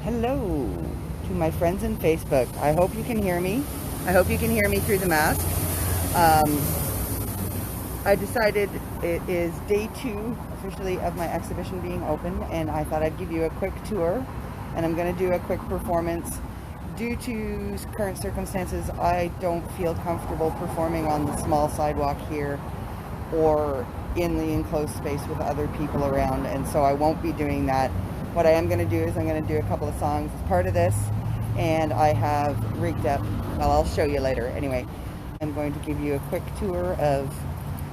Hello to my friends in Facebook. I hope you can hear me. I hope you can hear me through the mask. I decided it is day 2 officially of my exhibition being open, and I thought I'd give you a quick tour, and I'm going to do a quick performance. Due to current circumstances, I don't feel comfortable performing on the small sidewalk here or in the enclosed space with other people around, and so I won't be doing that. What I am going to do is I'm going to do a couple of songs as part of this, and I have rigged up, well, I'll show you later. Anyway, I'm going to give you a quick tour of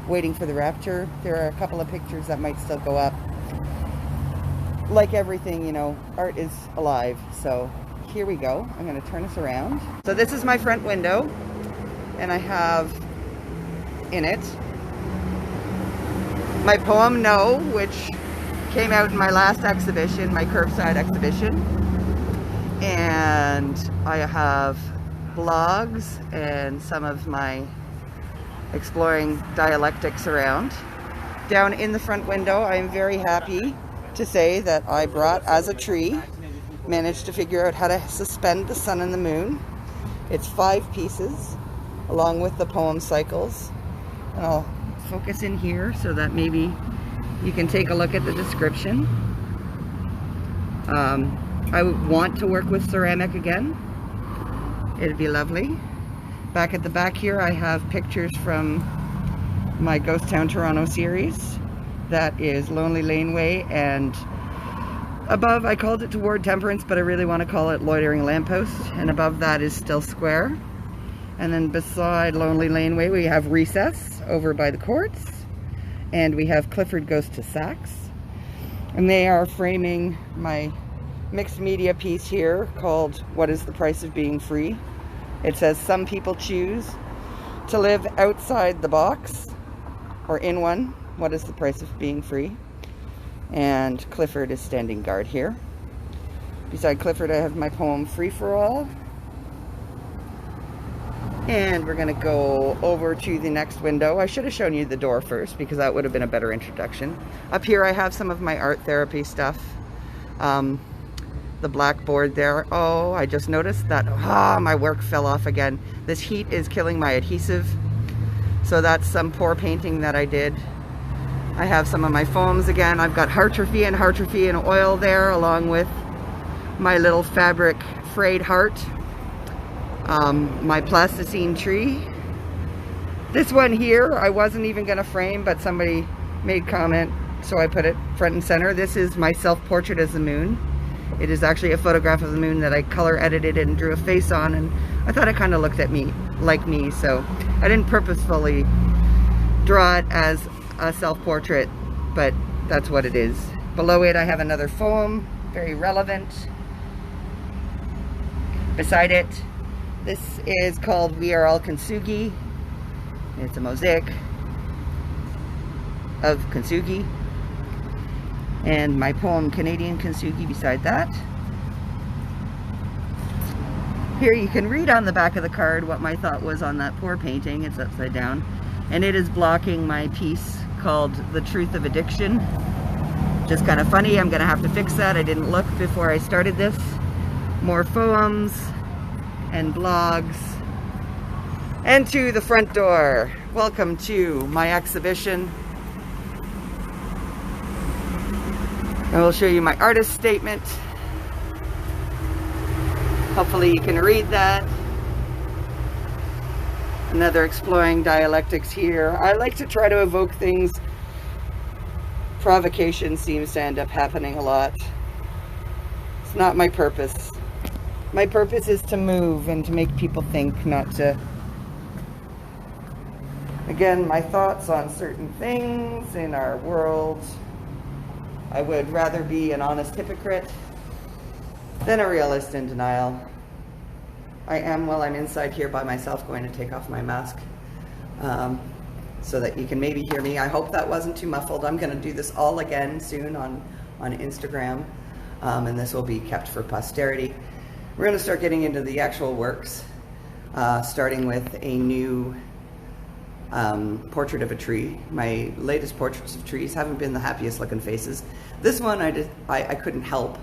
Waiting for the Rapture. There are a couple of pictures that might still go up. Like everything, you know, art is alive. So here we go. I'm going to turn this around. So this is my front window, and I have in it my poem No, which came out in my last exhibition, my curbside exhibition. And I have blogs and some of my exploring dialectics around. Down in the front window, I'm very happy to say that I brought as a tree, managed to figure out how to suspend the sun and the moon. It's 5 pieces along with the poem cycles. And I'll focus in here so that maybe you can take a look at the description. I would want to work with ceramic again. It'd be lovely. Back at the back here, I have pictures from my Ghost Town Toronto series. That is Lonely Laneway, and above I called it Toward Temperance, but I really want to call it Loitering Lamppost, and above that is Still Square. And then beside Lonely Laneway we have Recess over by the courts, and we have Clifford Goes to Sax, and they are framing my mixed media piece here called What is the Price of Being Free? It says, some people choose to live outside the box or in one. What is the price of being free? And Clifford is standing guard here. Beside Clifford, I have my poem Free for All. And we're going to go over to the next window. I should have shown you the door first because that would have been a better introduction. Up here I have some of my art therapy stuff. The blackboard there. Oh, I just noticed that my work fell off again. This heat is killing my adhesive. So that's some poor painting that I did. I have some of my foams again. I've got Heartrophy and oil there, along with my little fabric frayed heart. My plasticine tree. This one here I wasn't even gonna frame, but somebody made comment, so I put it front and center. This is my self-portrait as the moon. It is actually a photograph of the moon that I color edited and drew a face on, and I thought it kind of looked at me like me, so I didn't purposefully draw it as a self-portrait, but that's what it is. Below it I have another poem, very relevant. Beside it, this is called We Are All Kintsugi. It's a mosaic of kintsugi. And my poem Canadian Kintsugi beside that. Here you can read on the back of the card what my thought was on that poor painting. It's upside down. And it is blocking my piece called The Truth of Addiction. Just kind of funny. I'm going to have to fix that. I didn't look before I started this. More poems and blogs. And to the front door. Welcome to my exhibition. I will show you my artist statement. Hopefully you can read that. Another exploring dialectics here. I like to try to evoke things. Provocation seems to end up happening a lot. It's not my purpose. My purpose is to move and to make people think, not to... Again, my thoughts on certain things in our world. I would rather be an honest hypocrite than a realist in denial. I am, while I'm inside here by myself, going to take off my mask so that you can maybe hear me. I hope that wasn't too muffled. I'm going to do this all again soon on Instagram, and this will be kept for posterity. We're going to start getting into the actual works, starting with a new portrait of a tree. My latest portraits of trees haven't been the happiest looking faces. This one I couldn't help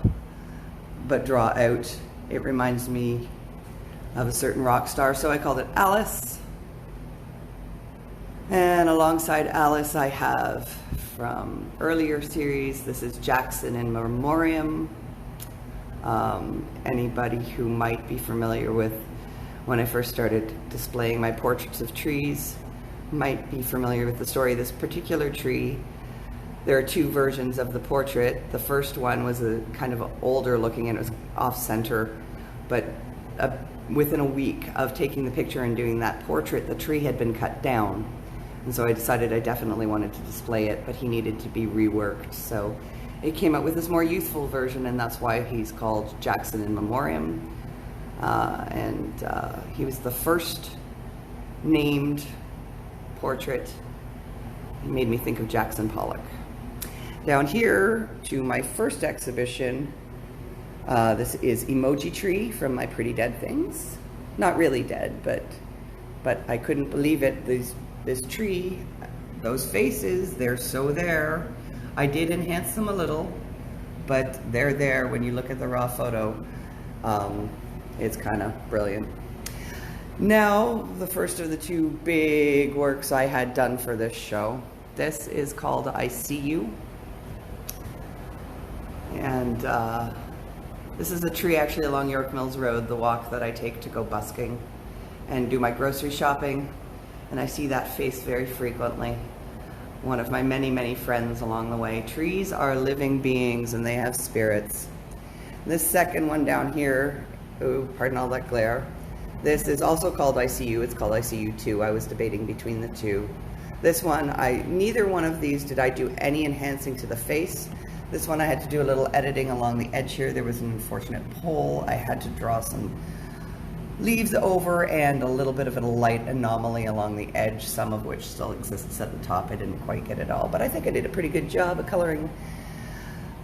but draw out. It reminds me of a certain rock star, so I called it Alice. And alongside Alice, I have from earlier series, this is Jackson in Memoriam. Anybody who might be familiar with when I first started displaying my portraits of trees might be familiar with the story of this particular tree. There are two versions of the portrait. The first one was a kind of older looking, and it was off center, but within a week of taking the picture and doing that portrait, the tree had been cut down. And so I decided I definitely wanted to display it, but he needed to be reworked. So it came up with this more youthful version, and that's why he's called Jackson in Memoriam. He was the first named portrait. It made me think of Jackson Pollock. Down here to my first exhibition, this is Emoji Tree from my Pretty Dead Things. Not really dead, but I couldn't believe it. This tree, those faces, they're so there. I did enhance them a little, but they're there when you look at the raw photo. It's kind of brilliant. Now, the first of the two big works I had done for this show. This is called I See You. And this is a tree actually along York Mills Road, the walk that I take to go busking and do my grocery shopping. And I see that face very frequently. One of my many, many friends along the way. Trees are living beings and they have spirits. This second one down here, oh, pardon all that glare. This is also called I See You. It's called I See You 2. I was debating between the two. This one, neither one of these did I do any enhancing to the face. This one I had to do a little editing along the edge here. There was an unfortunate pole. I had to draw some leaves over and a little bit of a light anomaly along the edge, some of which still exists at the top. I didn't quite get it all, but I think I did a pretty good job of coloring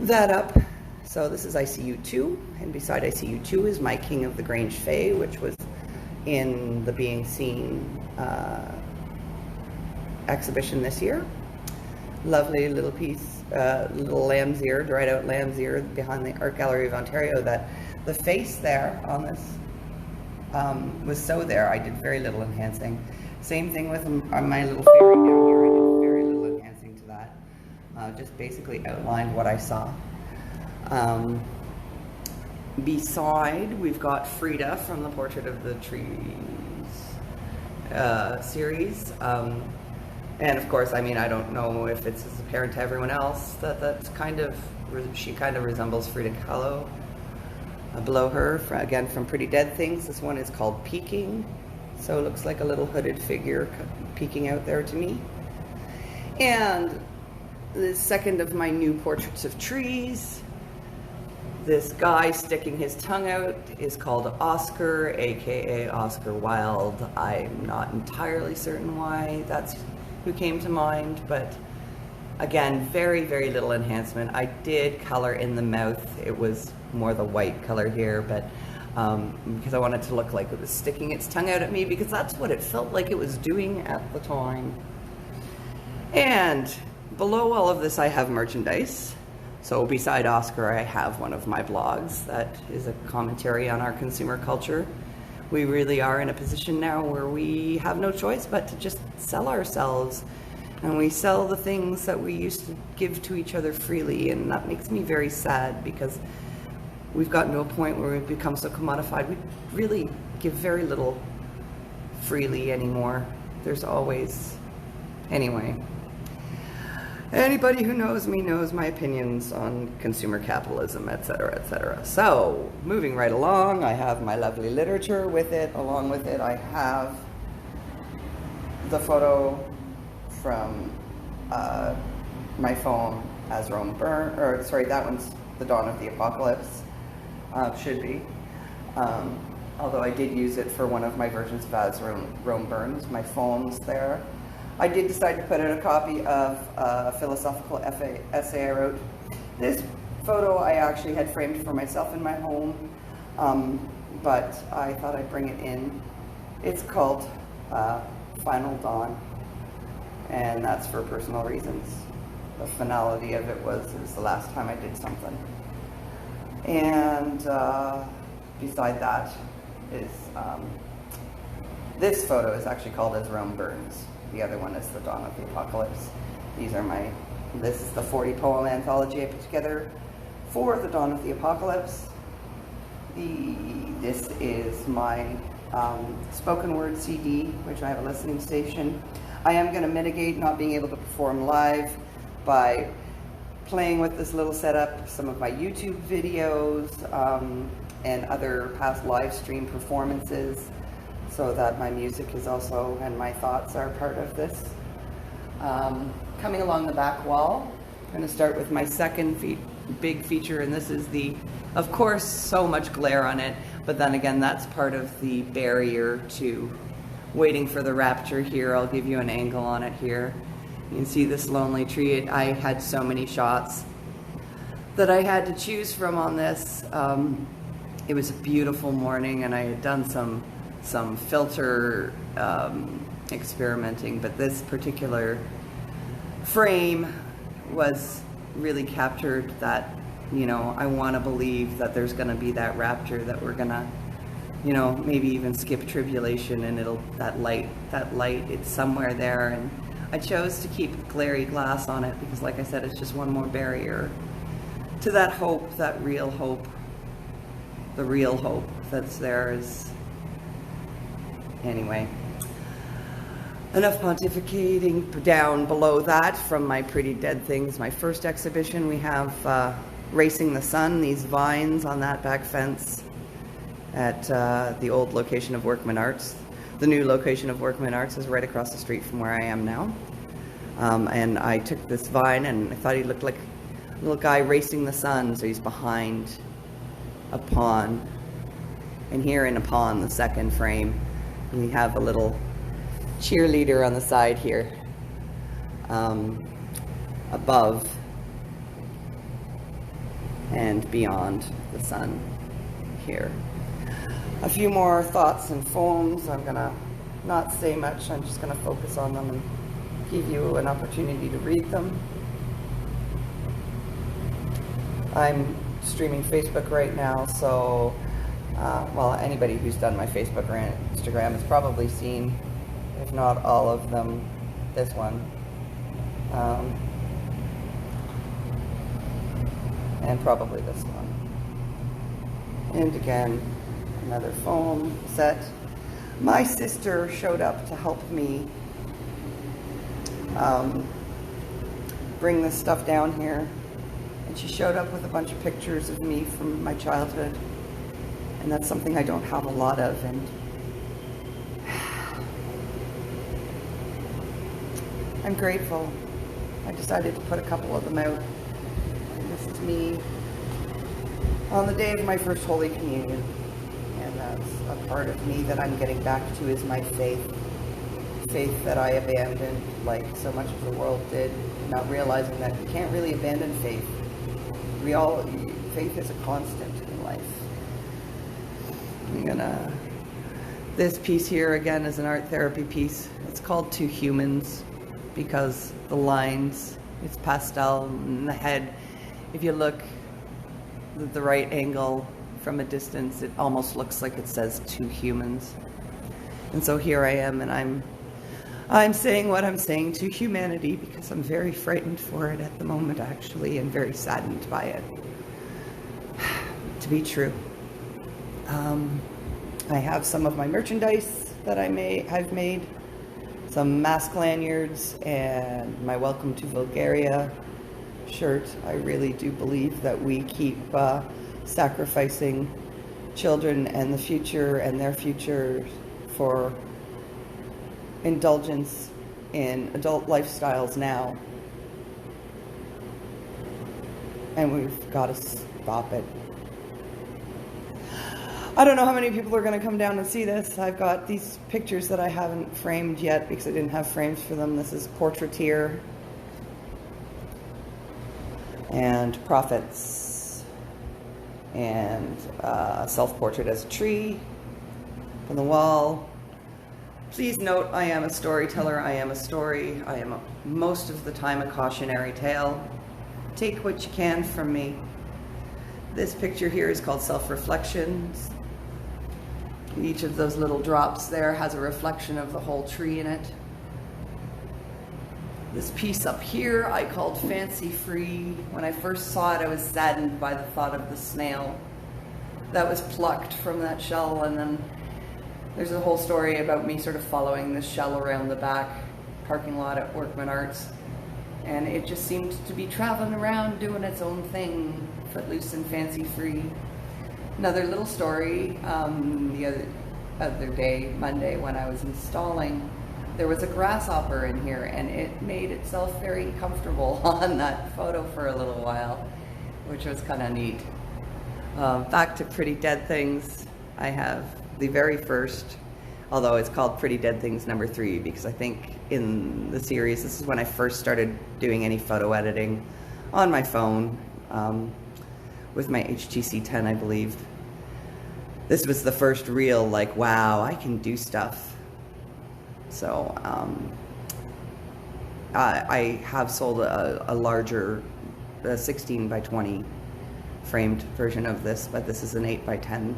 that up. So this is I See You 2, and beside I See You 2 is my King of the Grange Fae, which was in the Being Seen exhibition this year. Lovely little piece, little lamb's ear, dried out lamb's ear behind the Art Gallery of Ontario. That the face there on this was so there. I did very little enhancing. Same thing with my little fairy down here. I did very little enhancing to that. Just basically outlined what I saw. Beside, we've got Frida from the Portrait of the Trees series. And of course, I mean, I don't know if it's as apparent to everyone else that's kind of, she kind of resembles Frida Kahlo. Below her, again from Pretty Dead Things, this one is called Peeking. So it looks like a little hooded figure peeking out there to me. And the second of my new portraits of trees, this guy sticking his tongue out is called Oscar, aka Oscar Wilde. I'm not entirely certain why that's who came to mind, but again, very, very little enhancement. I did color in the mouth. It was more the white color here, but because I wanted to look like it was sticking its tongue out at me, because that's what it felt like it was doing at the time. And below all of this, I have merchandise. So beside Oscar, I have one of my blogs that is a commentary on our consumer culture. We really are in a position now where we have no choice but to just sell ourselves. And we sell the things that we used to give to each other freely. And that makes me very sad, because we've gotten to a point where we've become so commodified. We really give very little freely anymore. There's always, anyway. Anybody who knows me knows my opinions on consumer capitalism, etc., etc. So, moving right along, I have my lovely literature with it. Along with it, I have the photo from my phone as Rome Burn, or sorry, that one's The Dawn of the Apocalypse, should be. Although I did use it for one of my versions of As Rome Burns. My phone's there. I did decide to put out a copy of a philosophical essay I wrote. This photo I actually had framed for myself in my home, but I thought I'd bring it in. It's called Final Dawn, and that's for personal reasons. The finality of it was the last time I did something. And beside that is, this photo is actually called As Rome Burns. The other one is The Dawn of the Apocalypse. These are this is the 40 poem anthology I put together for The Dawn of the Apocalypse. This is my spoken word CD, which I have a listening station. I am going to mitigate not being able to perform live by playing with this little setup, some of my YouTube videos and other past live stream performances, so that my music is also, and my thoughts are part of this. Coming along the back wall, I'm going to start with my second big feature, and this is of course, so much glare on it, but then again, that's part of the barrier to waiting for the rapture here. I'll give you an angle on it here. You can see this lonely tree. I had so many shots that I had to choose from on this. It was a beautiful morning, and I had done some filter experimenting, but this particular frame was really captured that, I want to believe that there's going to be that rapture, that we're going to, maybe even skip tribulation, and that light, it's somewhere there. And I chose to keep glary glass on it because, like I said, it's just one more barrier to that hope, that real hope, the real hope that's there. Is anyway. Enough pontificating. Down below that, from my Pretty Dead Things, my first exhibition, we have Racing the Sun, these vines on that back fence at the old location of Workman Arts. The new location of Workman Arts is right across the street from where I am now. And I took this vine, and I thought he looked like a little guy racing the sun, so he's behind a pond. And here in a pond, the second frame, we have a little cheerleader on the side here, above and beyond the sun here. A few more thoughts and poems. I'm gonna not say much, I'm just gonna focus on them and give you an opportunity to read them. I'm streaming Facebook right now, so well, anybody who's done my Facebook or Instagram has probably seen, if not all of them, this one. And probably this one. And again, another foam set. My sister showed up to help me bring this stuff down here. And she showed up with a bunch of pictures of me from my childhood. And that's something I don't have a lot of. And I'm grateful. I decided to put a couple of them out. And this is me on the day of my first Holy Communion. And that's a part of me that I'm getting back to, is my faith. Faith that I abandoned, like so much of the world did, not realizing that you can't really abandon faith. Faith is a constant in life. This piece here, again, is an art therapy piece. It's called Two Humans because the lines, it's pastel, and the head, if you look at the right angle from a distance, it almost looks like it says two humans. And so here I am, and I'm saying what I'm saying to humanity because I'm very frightened for it at the moment, actually, and very saddened by it. To be true. I have some of my merchandise that I've made, some mask lanyards, and my Welcome to Bulgaria shirt. I really do believe that we keep sacrificing children and the future and their future for indulgence in adult lifestyles now. And we've got to stop it. I don't know how many people are going to come down and see this. I've got these pictures that I haven't framed yet because I didn't have frames for them. This is Portraiture and Prophets and self-portrait as a tree on the wall. Please note, I am a storyteller. I am a story. I am most of the time a cautionary tale. Take what you can from me. This picture here is called Self-Reflections. Each of those little drops there has a reflection of the whole tree in it. This piece up here I called Fancy Free. When I first saw it, I was saddened by the thought of the snail that was plucked from that shell, and then there's a whole story about me sort of following this shell around the back parking lot at Workman Arts, and it just seemed to be traveling around doing its own thing, footloose and fancy free. Another little story, the other day, Monday, when I was installing, there was a grasshopper in here, and it made itself very comfortable on that photo for a little while, which was kind of neat. Back to Pretty Dead Things, I have the very first, although it's called Pretty Dead Things #3, because I think in the series, this is when I first started doing any photo editing on my phone, with my HTC 10, I believe. This was the first real, like, wow, I can do stuff. So I have sold a larger 16 by 20 framed version of this, but this is an 8 by 10.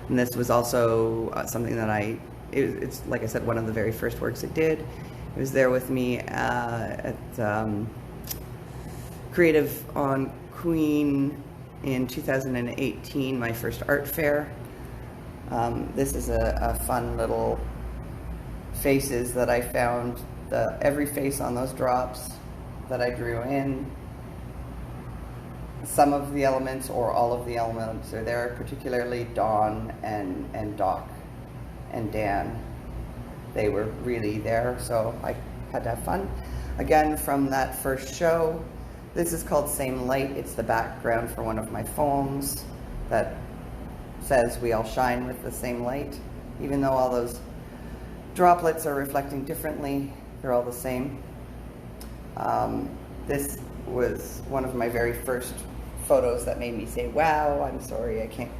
And this was also something that it's like I said, one of the very first works I did. It was there with me at Creative on Queen in 2018, my first art fair. This is a fun little faces that I found. Every face on those drops that I drew in, some of the elements or all of the elements are there, particularly Dawn and Doc and Dan. They were really there, so I had to have fun. Again, from that first show, this is called Same Light. It's the background for one of my poems that says we all shine with the same light. Even though all those droplets are reflecting differently, they're all the same. This was one of my very first photos that made me say, wow, I'm sorry, I can't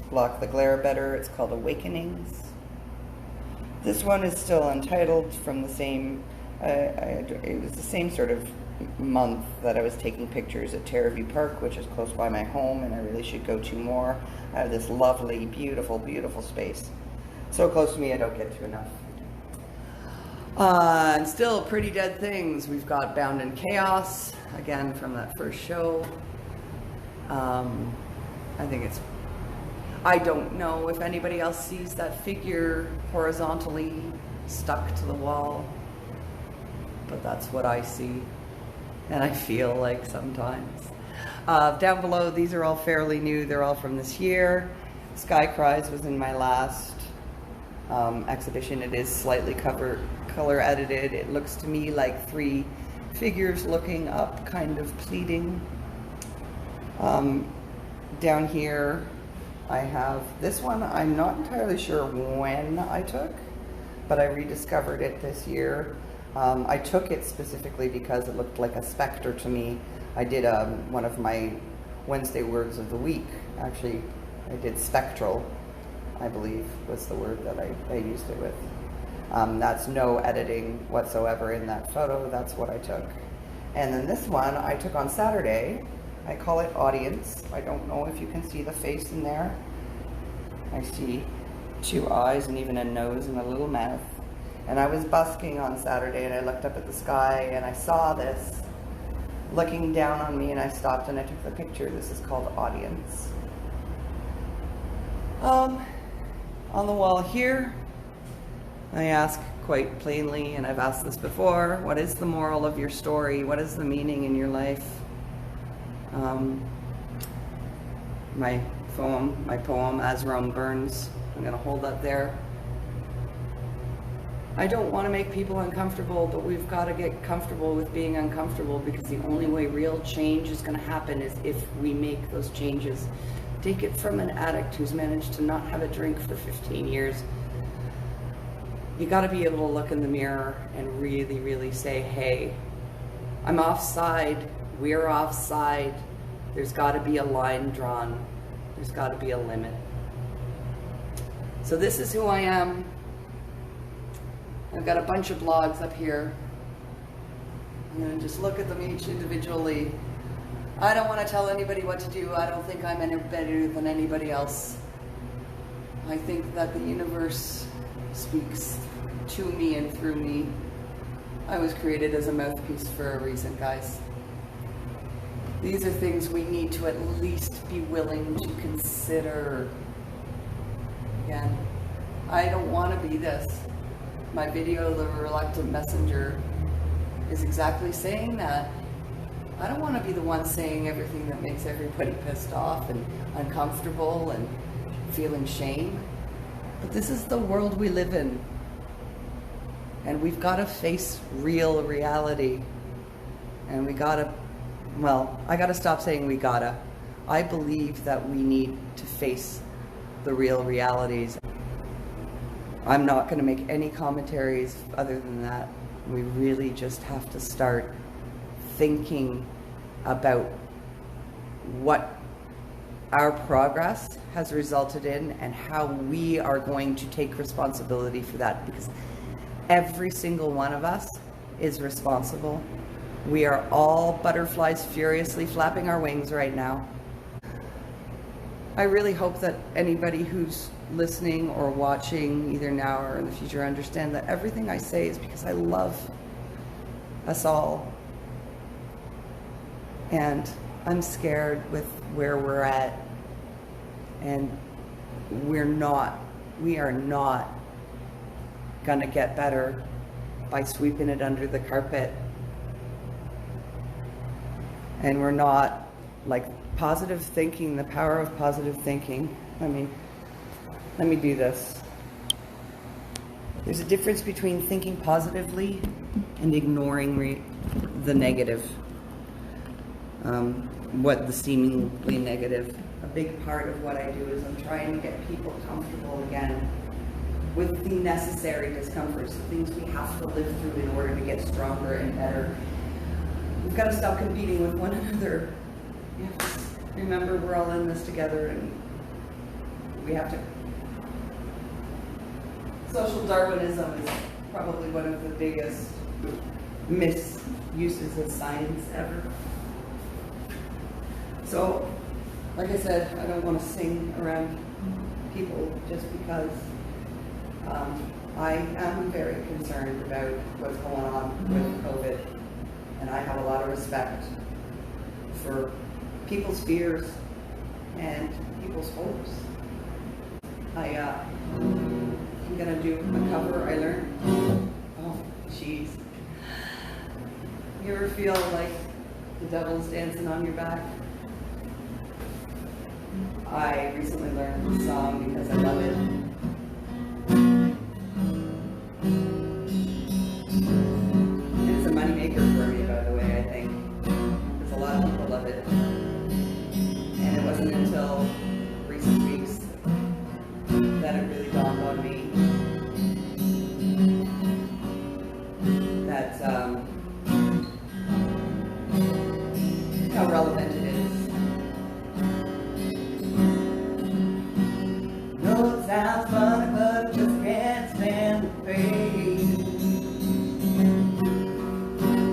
block the glare better. It's called Awakenings. This one is still untitled, from the same, it was the same sort of month that I was taking pictures at Terraview Park, which is close by my home, and I really should go to more. I have this lovely, beautiful, beautiful space. So close to me, I don't get to enough. And still Pretty Dead Things. We've got Bound in Chaos, again from that first show. I think it's, I don't know if anybody else sees that figure horizontally stuck to the wall, but that's what I see, and I feel like sometimes. Down below, these are all fairly new. They're all from this year. Sky Cries was in my last exhibition. It is slightly color edited. It looks to me like 3 figures looking up, kind of pleading. Down here, I have this one. I'm not entirely sure when I took, but I rediscovered it this year. I took it specifically because it looked like a specter to me. I did one of my Wednesday words of the week. Actually, I did spectral, I believe was the word that I used it with. That's no editing whatsoever in that photo. That's what I took. And then this one I took on Saturday. I call it Audience. I don't know if you can see the face in there. I see 2 eyes and even a nose and a little mouth. And I was busking on Saturday, and I looked up at the sky and I saw this looking down on me, and I stopped and I took the picture. This is called Audience. On the wall here, I ask quite plainly, and I've asked this before, what is the moral of your story? What is the meaning in your life? My poem, As Rome Burns, I'm going to hold that there. I don't want to make people uncomfortable, but we've got to get comfortable with being uncomfortable, because the only way real change is going to happen is if we make those changes. Take it from an addict who's managed to not have a drink for 15 years. You got to be able to look in the mirror and really, really say, hey, I'm offside, we're offside. There's got to be a line drawn. There's got to be a limit. So this is who I am. I've got a bunch of blogs up here. I'm going to just look at them each individually. I don't want to tell anybody what to do. I don't think I'm any better than anybody else. I think that the universe speaks to me and through me. I was created as a mouthpiece for a reason, guys. These are things we need to at least be willing to consider. Again, I don't want to be this. My video, The Reluctant Messenger, is exactly saying that. I don't want to be the one saying everything that makes everybody pissed off and uncomfortable and feeling shame. But this is the world we live in. And we've got to face real reality. And we got to, well, I got to stop saying we gotta. I believe that we need to face the real realities. I'm not going to make any commentaries other than that. We really just have to start thinking about what our progress has resulted in and how we are going to take responsibility for that, because every single one of us is responsible. We are all butterflies furiously flapping our wings right now. I really hope that anybody who's listening or watching, either now or in the future, understand that everything I say is because I love us all. And I'm scared with where we're at. And we are not gonna get better by sweeping it under the carpet. And we're not, like, positive thinking, the power of positive thinking. Let me do this. There's a difference between thinking positively and ignoring the negative. What the seemingly negative. A big part of what I do is I'm trying to get people comfortable again with the necessary discomforts, the things we have to live through in order to get stronger and better. We've got to stop competing with one another. We have to remember we're all in this together, and we have to. Social Darwinism is probably one of the biggest misuses of science ever. So, like I said, I don't want to sing around people just because I am very concerned about what's going on with COVID. And I have a lot of respect for people's fears and people's hopes. I'm gonna do a cover I learned. Oh, jeez. You ever feel like the devil's dancing on your back? I recently learned this song because I love it. It's a moneymaker for me, by the way, I think. Because a lot of people love it. And it wasn't until recent weeks that it really dawned on me that how relevant it is. No, it sounds funny, but I just can't stand the pain.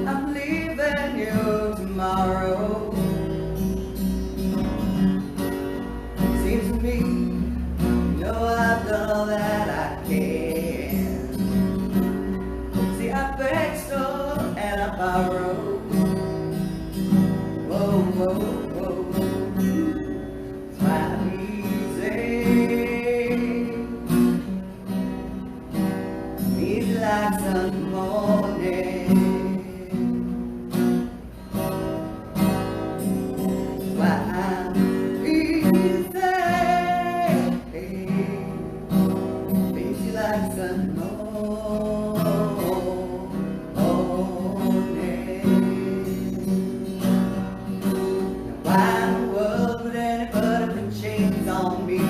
I'm leaving you tomorrow. Seems to me, you know I've done all that I can. See, I beg, stole, and I borrow. Whoa, whoa, whoa. It's not easy like Sunday morning. Easy like Sunday morning. Why in the world would anybody put chains on me?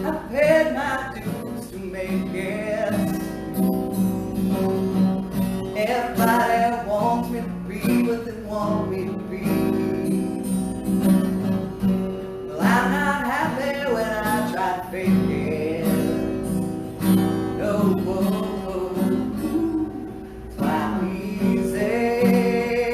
I paid my dues to make it. Everybody wants me to be what they want me to be. Well, I'm not happy when I try to fake it. No, whoa, whoa, it's quite easy.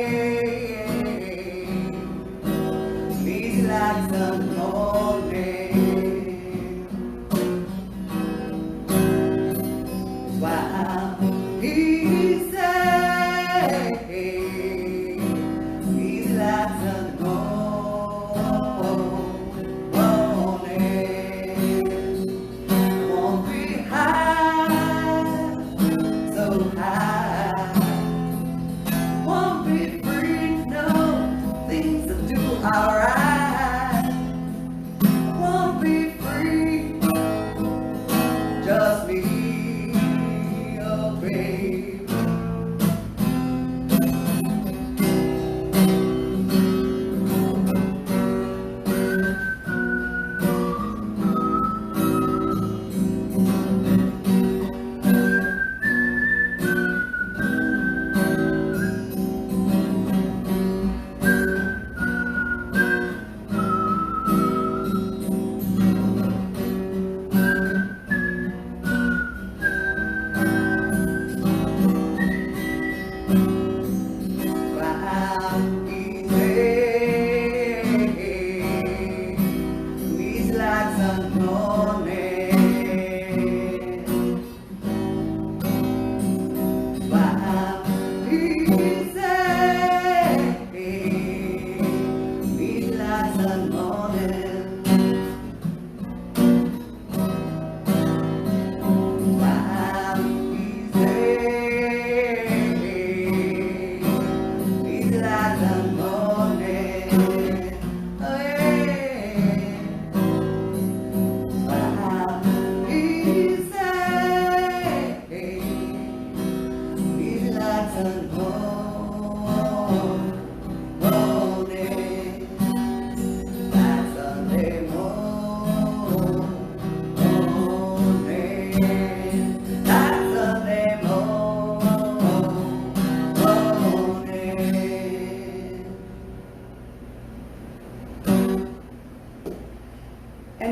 And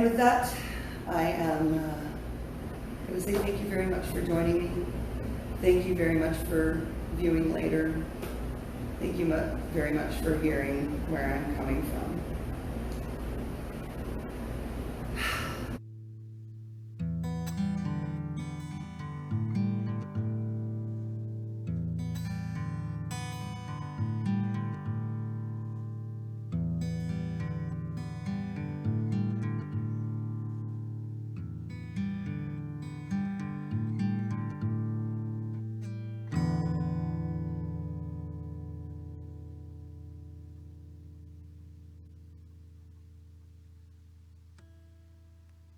with that, I would say thank you very much for joining me. Thank you very much for viewing later. Thank you very much for hearing where I'm coming from.